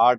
8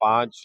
5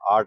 8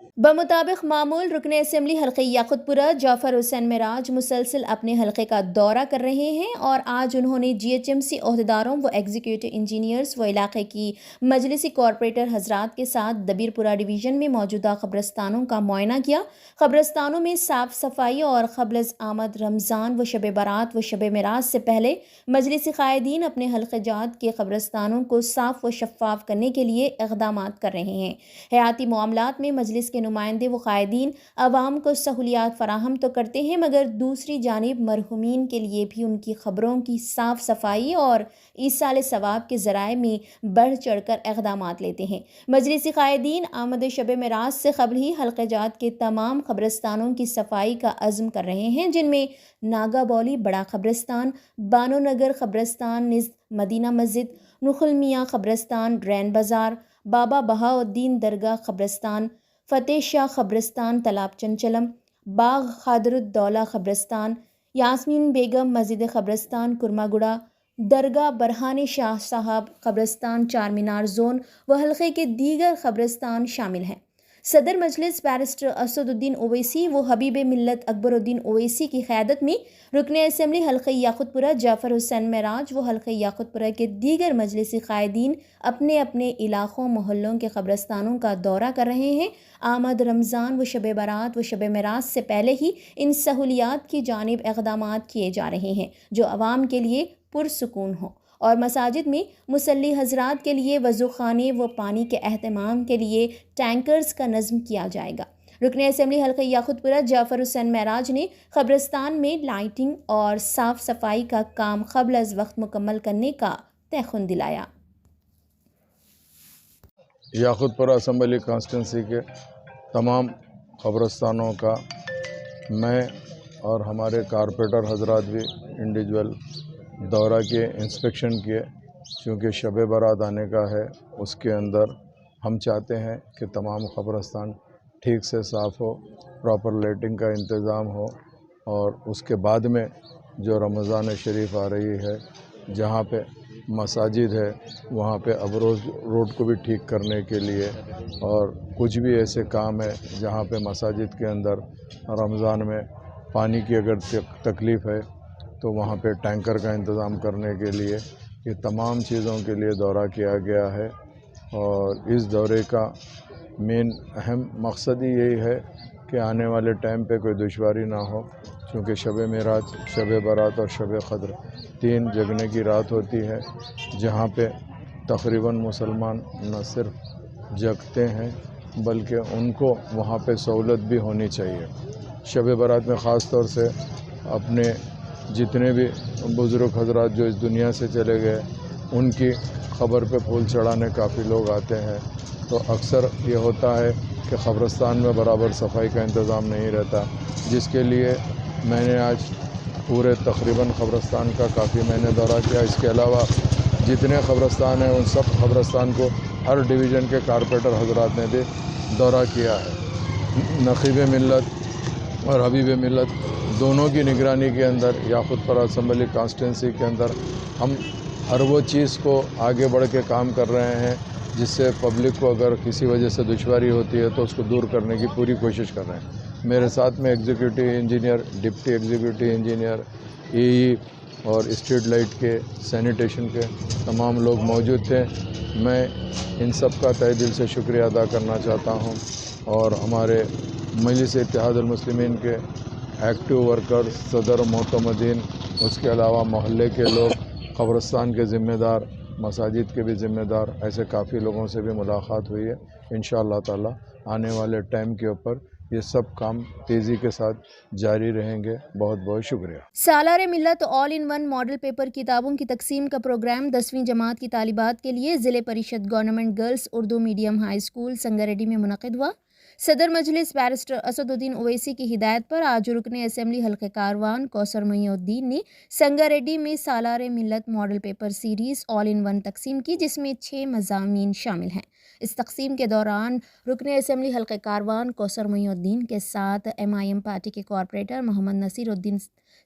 بمطابق معمول رکن اسمبلی حلقہ یاقوت پورہ جعفر حسین معراج مسلسل اپنے حلقے کا دورہ کر رہے ہیں اور آج انہوں نے GHMC عہدیداروں و ایگزیکٹو انجینئرز و علاقے کی مجلسی کارپوریٹر حضرات کے ساتھ دبیر پورہ ڈویژن میں موجودہ قبرستانوں کا معائنہ کیا۔ قبرستانوں میں صاف صفائی اور قبل از آمد رمضان و شب برات و شب معراج سے پہلے مجلسی قائدین اپنے حلقہ جات کے قبرستانوں کو صاف و شفاف کرنے کے لیے اقدامات کر رہے ہیں۔ حیاتی معاملات میں مجلس کے نمائندے و قائدین عوام کو سہولیات فراہم تو کرتے ہیں مگر دوسری جانب مرحومین کے لیے بھی ان کی قبروں کی صاف صفائی اور ایصال ثواب کے ذرائع میں بڑھ چڑھ کر اقدامات لیتے ہیں۔ مجلسی قائدین آمد شب معراج سے قبل ہی حلقہ جات کے تمام قبرستانوں کی صفائی کا عزم کر رہے ہیں، جن میں ناگا بولی بڑا قبرستان، بانو نگر قبرستان نزد مدینہ مسجد، نخل میاں قبرستان، ڈرین بازار، بابا بہاؤالدین درگاہ قبرستان، فتح شاہ قبرستان تالاب چنچلم، باغ خادر الدولہ قبرستان، یاسمین بیگم مسجد قبرستان کرما گڑا، درگاہ برہان شاہ صاحب قبرستان چار مینار زون و حلقے کے دیگر قبرستان شامل ہیں۔ صدر مجلس بیرسٹر اسد الدین اویسی و حبیب ملت اکبر الدین اویسی کی قیادت میں رکن اسمبلی حلقہ یاقوت پورہ جعفر حسین معراج و حلقہ یاقوت پورہ کے دیگر مجلسی قائدین اپنے اپنے علاقوں محلوں کے قبرستانوں کا دورہ کر رہے ہیں۔ آمد رمضان و شب برات و شب معراج سے پہلے ہی ان سہولیات کی جانب اقدامات کیے جا رہے ہیں جو عوام کے لیے پرسکون ہوں، اور مساجد میں مصلی حضرات کے لیے وضو خانے و پانی کے اہتمام کے لیے ٹینکرز کا نظم کیا جائے گا۔ رکن اسمبلی حلقہ یاقوت پورہ جعفر حسین معراج نے قبرستان میں لائٹنگ اور صاف صفائی کا کام قبل از وقت مکمل کرنے کا تیقن دلایا۔ یاقوت پورہ اسمبلی کانسٹیٹنسی کے تمام قبرستانوں کا میں اور ہمارے کارپوریٹر حضرات بھی انڈیویجول دورہ کیے، انسپیکشن کیے، چونکہ شب برات آنے کا ہے۔ اس کے اندر ہم چاہتے ہیں کہ تمام قبرستان ٹھیک سے صاف ہو، پراپر لائٹنگ کا انتظام ہو، اور اس کے بعد میں جو رمضان شریف آ رہی ہے، جہاں پہ مساجد ہے وہاں پہ ابروز روڈ کو بھی ٹھیک کرنے کے لیے، اور کچھ بھی ایسے کام ہے جہاں پہ مساجد کے اندر رمضان میں پانی کی اگر تکلیف ہے تو وہاں پہ ٹینکر کا انتظام کرنے کے لیے یہ تمام چیزوں کے لیے دورہ کیا گیا ہے۔ اور اس دورے کا مین اہم مقصد ہی یہی ہے کہ آنے والے ٹائم پہ کوئی دشواری نہ ہو، کیونکہ شب معراج، شب برات اور شب قدر 3 جگنے کی رات ہوتی ہے، جہاں پہ تقریباً مسلمان نہ صرف جگتے ہیں بلکہ ان کو وہاں پہ سہولت بھی ہونی چاہیے۔ شب برات میں خاص طور سے اپنے جتنے بھی بزرگ حضرات جو اس دنیا سے چلے گئے ان کی قبر پہ پھول چڑھانے کافی لوگ آتے ہیں، تو اکثر یہ ہوتا ہے کہ قبرستان میں برابر صفائی کا انتظام نہیں رہتا، جس کے لیے میں نے آج پورے تقریباً قبرستان کا کافی میں نے دورہ کیا۔ اس کے علاوہ جتنے قبرستان ہیں ان سب قبرستان کو ہر ڈویژن کے کارپوریٹر حضرات نے بھی دورہ کیا ہے۔ نقیب ملت اور حبیب ملت دونوں کی نگرانی کے اندر یاقوت پورہ اسمبلی کانسٹیٹنسی کے اندر ہم ہر وہ چیز کو آگے بڑھ کے کام کر رہے ہیں جس سے پبلک کو اگر کسی وجہ سے دشواری ہوتی ہے تو اس کو دور کرنے کی پوری کوشش کر رہے ہیں۔ میرے ساتھ میں executive engineer, deputy executive engineer, E اور اسٹریٹ لائٹ کے، سینیٹیشن کے تمام لوگ موجود تھے۔ میں ان سب کا تہہ دل سے شکریہ ادا کرنا چاہتا ہوں، اور ہمارے مجلس اتحاد المسلمین کے ایکٹیو ورکر، صدر معتمدین، اس کے علاوہ محلے کے لوگ، قبرستان کے ذمہ دار، مساجد کے بھی ذمہ دار، ایسے کافی لوگوں سے بھی ملاقات ہوئی ہے۔ انشاءاللہ تعالی آنے والے ٹائم کے اوپر یہ سب کام تیزی کے ساتھ جاری رہیں گے۔ بہت بہت شکریہ۔ سالار ملت آل ان ون ماڈل پیپر کتابوں کی تقسیم کا پروگرام 10ویں جماعت کی طالبات کے لیے Zilla Parishad government girls Urdu medium high school Sangareddy میں منعقد ہوا۔ صدر مجلس بیرسٹر اسد الدین اویسی کی ہدایت پر آج رکن اسمبلی حلقہ کاروان کوثر محی الدین نے سنگاریڈی میں سالار ملت model paper series all in one تقسیم کی، جس میں 6 مضامین شامل ہیں۔ اس تقسیم کے دوران رکن اسمبلی حلقہ کاروان کوثر محی الدین کے ساتھ MIM پارٹی کے کارپوریٹر محمد نصیر الدین،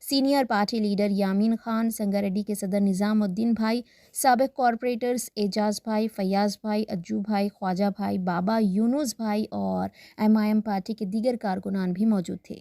senior party leader Yamin Khan, Sangareddy کے صدر نظام الدین بھائی، سابق کارپوریٹرز اعجاز بھائی، فیاض بھائی، اجو بھائی، خواجہ بھائی، بابا یونس بھائی اور MIM پارٹی کے دیگر کارکنان بھی موجود تھے۔